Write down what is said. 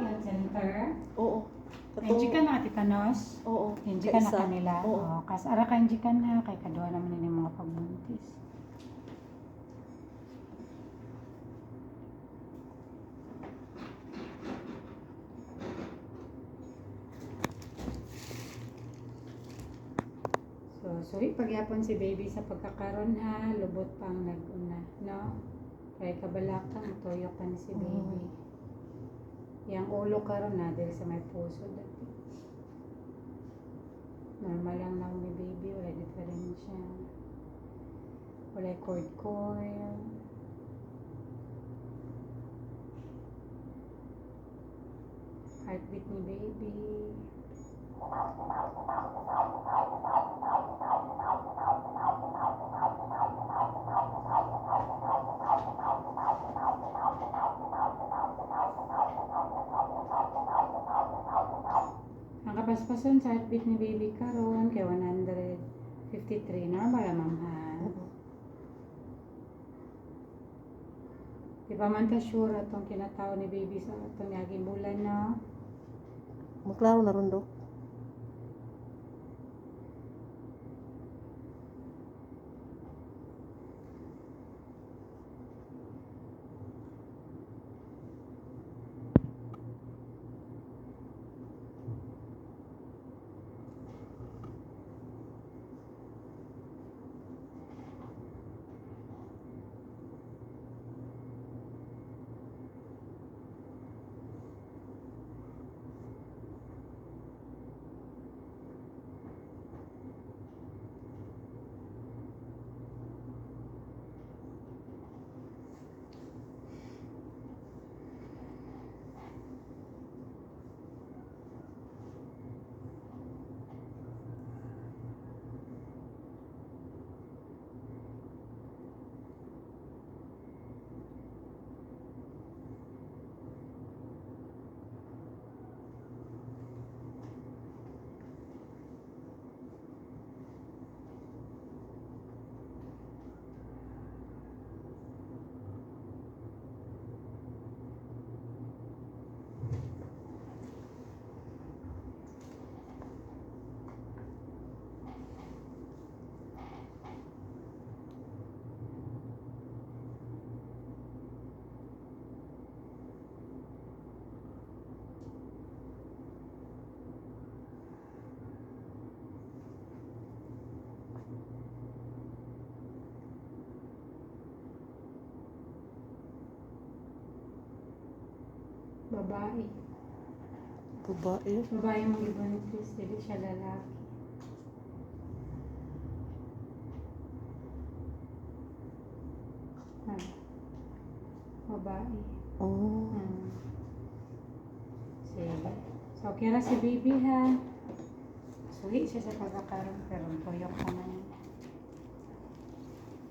yan center. Oo. Hindi ka na titanos. Oo. Hindi ka na kanila. Oo. Oo. Kas ara ka hindi ka na kay kadwa naman ni mga pagbuntis. So pagyapon si baby sa pagkakaroon ha, lubot pang nag-una, no? Kay kabalakang toyo pa ni si baby. Yang ulo karon na diri sa may puso dati. Normal lang na may baby, wala diferensya. Wala cord coil. Heartbeat ni baby. Ang kapaspason sa heartbeat ni baby karon kay 153. Normal lang ma'am ha. Di pa man ta sure atong kinatao ni baby sa atong yaging bulan na. Maklaro na ron, Dok. Babae. Babae. Babae mong ibuntis, hindi siya lalaki. Babae. Oh. Sige. So, okay na si baby ha. Suwi siya sa pagkakaroon pero tuyok naman.